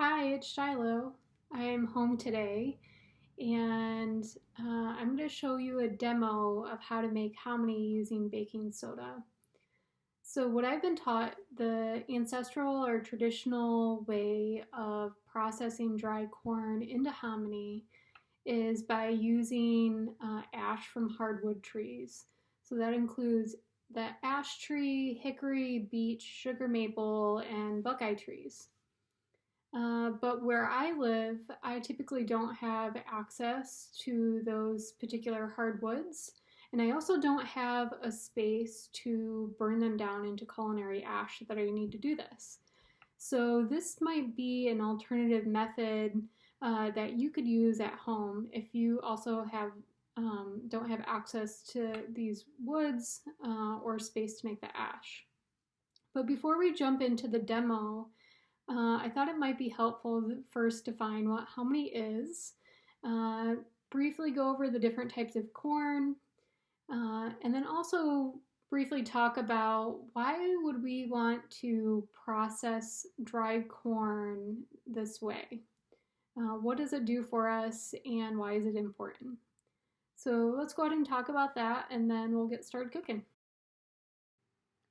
Hi, it's Shiloh. I am home today and I'm going to show you a demo of how to make hominy using baking soda. So what I've been taught, the ancestral or traditional way of processing dry corn into hominy is by using ash from hardwood trees. So that includes the ash tree, hickory, beech, sugar maple, and buckeye trees. But where I live, I typically don't have access to those particular hardwoods. And I also don't have a space to burn them down into culinary ash that I need to do this. So this might be an alternative method that you could use at home if you also don't have access to these woods or space to make the ash. But before we jump into the demo, I thought it might be helpful to first define what hominy is, uh, briefly go over the different types of corn, and then also briefly talk about why would we want to process dry corn this way. What does it do for us and why is it important? So let's go ahead and talk about that and then we'll get started cooking.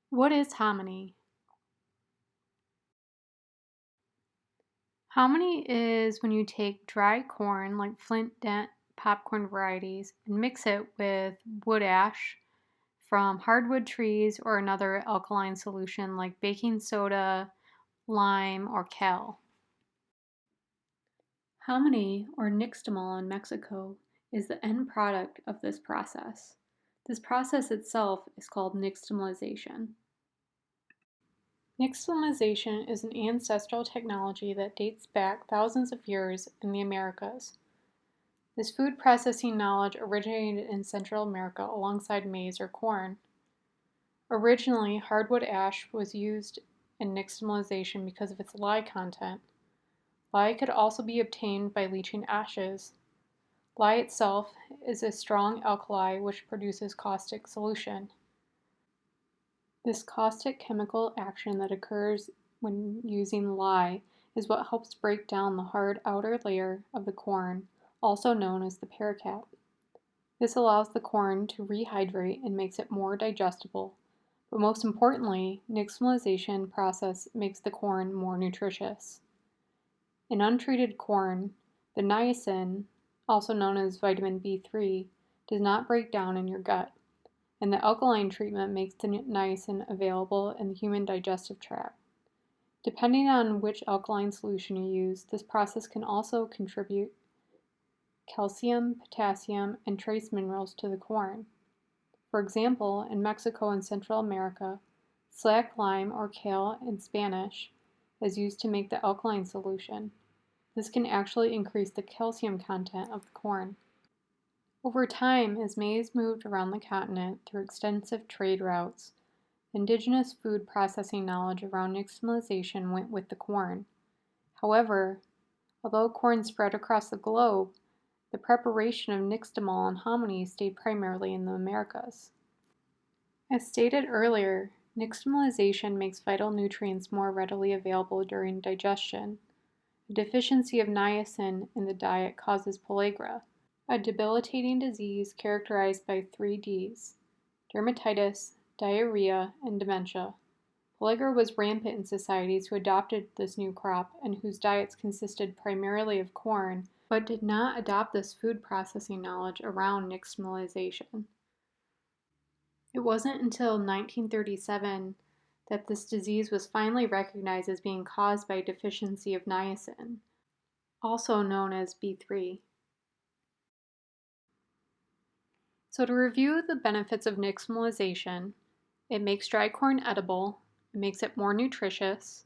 What is hominy? Hominy is when you take dry corn like flint dent popcorn varieties and mix it with wood ash from hardwood trees or another alkaline solution like baking soda, lime, or kale. Hominy, or nixtamal in Mexico, is the end product of this process. This process itself is called nixtamalization. Nixtamalization is an ancestral technology that dates back thousands of years in the Americas. This food processing knowledge originated in Central America alongside maize or corn. Originally, hardwood ash was used in nixtamalization because of its lye content. Lye could also be obtained by leaching ashes. Lye itself is a strong alkali which produces caustic solution. This caustic chemical action that occurs when using lye is what helps break down the hard outer layer of the corn, also known as the pericarp. This allows the corn to rehydrate and makes it more digestible, but most importantly, nixtamalization process makes the corn more nutritious. In untreated corn, the niacin, also known as vitamin B3, does not break down in your gut, and the alkaline treatment makes the niacin available in the human digestive tract. Depending on which alkaline solution you use, this process can also contribute calcium, potassium, and trace minerals to the corn. For example, in Mexico and Central America, slack lime or kale in Spanish is used to make the alkaline solution. This can actually increase the calcium content of the corn. Over time, as maize moved around the continent through extensive trade routes, indigenous food processing knowledge around nixtamalization went with the corn. However, although corn spread across the globe, the preparation of nixtamal and hominy stayed primarily in the Americas. As stated earlier, nixtamalization makes vital nutrients more readily available during digestion. A deficiency of niacin in the diet causes pellagra, a debilitating disease characterized by 3 Ds: dermatitis, diarrhea, and dementia. Pellagra was rampant in societies who adopted this new crop and whose diets consisted primarily of corn, but did not adopt this food processing knowledge around nixtamalization. It wasn't until 1937 that this disease was finally recognized as being caused by a deficiency of niacin, also known as B3. So to review the benefits of nixtamalization, it makes dry corn edible, it makes it more nutritious,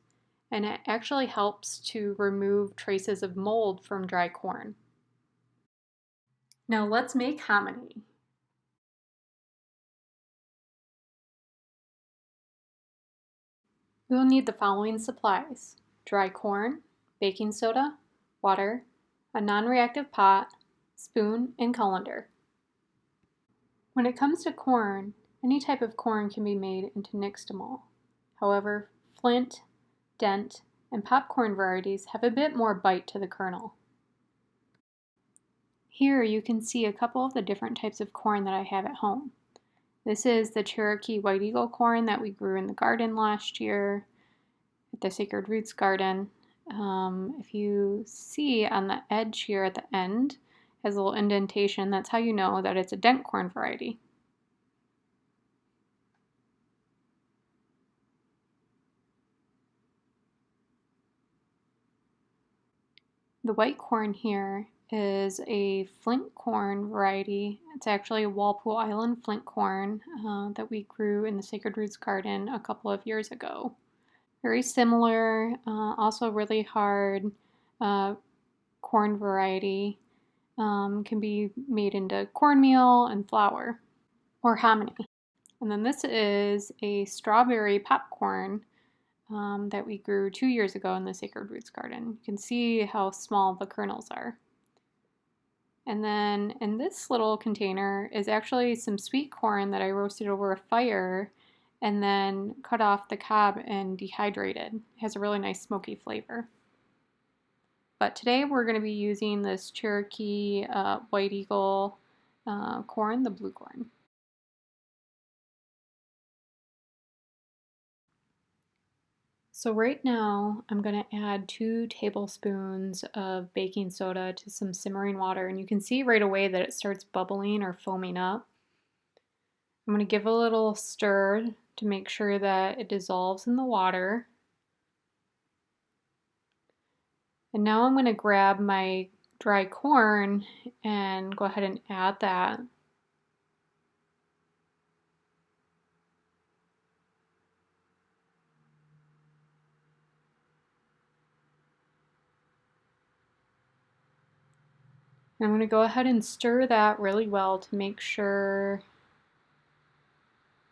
and it actually helps to remove traces of mold from dry corn. Now let's make hominy. We will need the following supplies: dry corn, baking soda, water, a non-reactive pot, spoon, and colander. When it comes to corn, any type of corn can be made into nixtamal. However, flint, dent, and popcorn varieties have a bit more bite to the kernel. Here you can see a couple of the different types of corn that I have at home. This is the Cherokee White Eagle corn that we grew in the garden last year at the Sacred Roots Garden. If you see on the edge here at the end, has a little indentation. That's how you know that it's a dent corn variety. The white corn here is a flint corn variety. It's actually a Walpole Island flint corn that we grew in the Sacred Roots Garden a couple of years ago. Very similar, also really hard corn variety. Can be made into cornmeal and flour or hominy. And then this is a strawberry popcorn that we grew 2 years ago in the Sacred Roots Garden. You can see how small the kernels are. And then in this little container is actually some sweet corn that I roasted over a fire and then cut off the cob and dehydrated. It has a really nice smoky flavor. But today we're going to be using this Cherokee White Eagle corn, the blue corn. So right now I'm going to add 2 tablespoons of baking soda to some simmering water, and you can see right away that it starts bubbling or foaming up. I'm going to give a little stir to make sure that it dissolves in the water. And now I'm going to grab my dry corn and go ahead and add that. I'm going to go ahead and stir that really well to make sure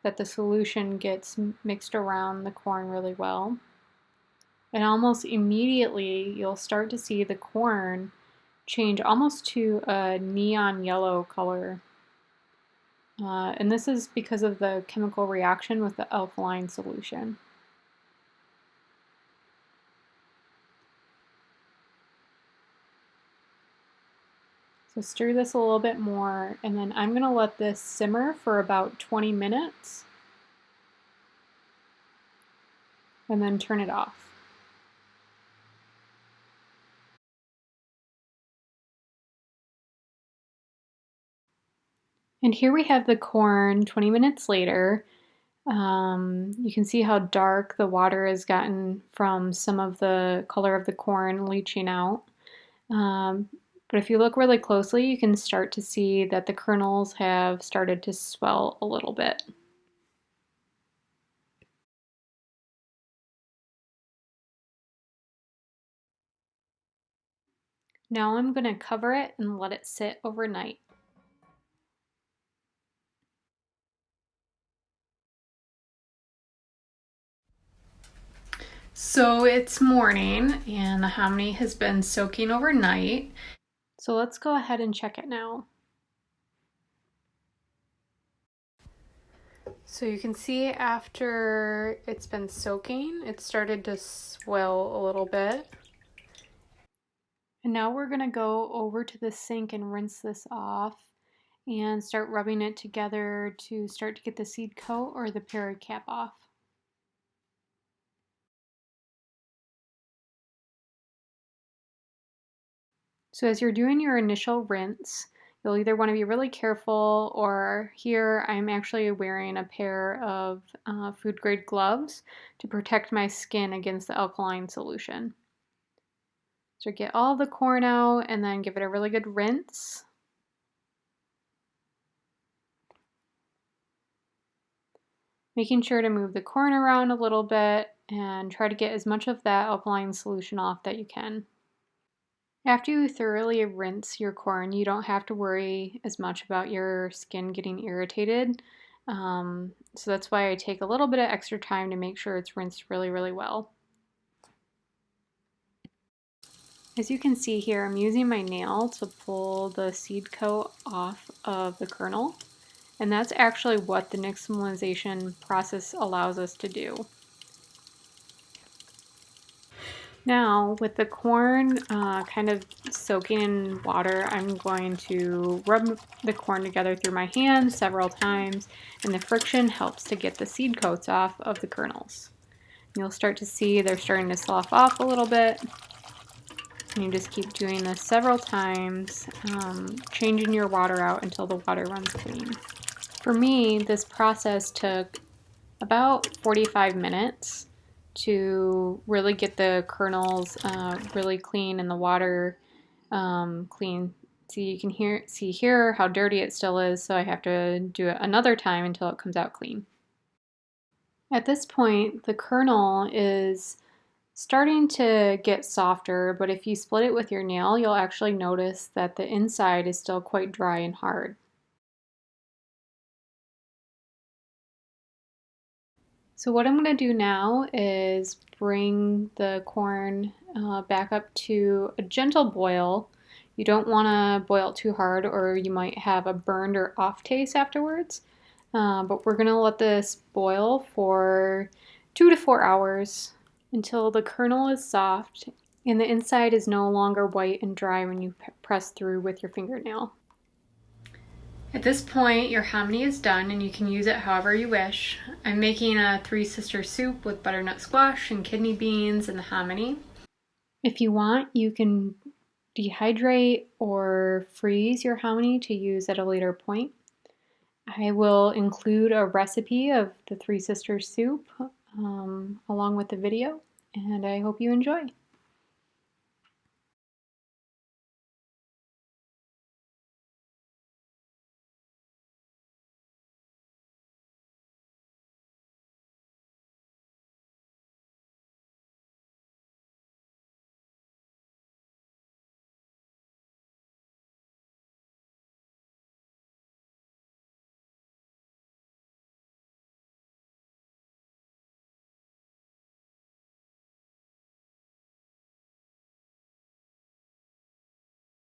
that the solution gets mixed around the corn really well. And almost immediately you'll start to see the corn change almost to a neon yellow color. And this is because of the chemical reaction with the alkaline solution. So stir this a little bit more, and then I'm going to let this simmer for about 20 minutes and then turn it off. And here we have the corn 20 minutes later. You can see how dark the water has gotten from some of the color of the corn leaching out. But if you look really closely, you can start to see that the kernels have started to swell a little bit. Now I'm going to cover it and let it sit overnight. So it's morning and the hominy has been soaking overnight. So let's go ahead and check it now. So you can see after it's been soaking, it started to swell a little bit. And now we're going to go over to the sink and rinse this off and start rubbing it together to start to get the seed coat or the period cap off. So as you're doing your initial rinse, you'll either want to be really careful, or here I'm actually wearing a pair of food grade gloves to protect my skin against the alkaline solution. So get all the corn out and then give it a really good rinse. Making sure to move the corn around a little bit and try to get as much of that alkaline solution off that you can. After you thoroughly rinse your corn, you don't have to worry as much about your skin getting irritated. So that's why I take a little bit of extra time to make sure it's rinsed really, really well. As you can see here, I'm using my nail to pull the seed coat off of the kernel. And that's actually what the nixtamalization process allows us to do. Now, with the corn kind of soaking in water, I'm going to rub the corn together through my hands several times, and the friction helps to get the seed coats off of the kernels. You'll start to see they're starting to slough off a little bit. And you just keep doing this several times, changing your water out until the water runs clean. For me, this process took about 45 minutes to really get the kernels really clean and the water clean. So you can see here how dirty it still is, so I have to do it another time until it comes out clean. At this point, the kernel is starting to get softer, but if you split it with your nail, you'll actually notice that the inside is still quite dry and hard. So what I'm going to do now is bring the corn back up to a gentle boil. You don't want to boil it too hard or you might have a burned or off taste afterwards. But we're going to let this boil for 2 to 4 hours until the kernel is soft and the inside is no longer white and dry when you press through with your fingernail. At this point, your hominy is done and you can use it however you wish. I'm making a Three Sisters soup with butternut squash and kidney beans and the hominy. If you want, you can dehydrate or freeze your hominy to use at a later point. I will include a recipe of the Three Sisters soup along with the video, and I hope you enjoy.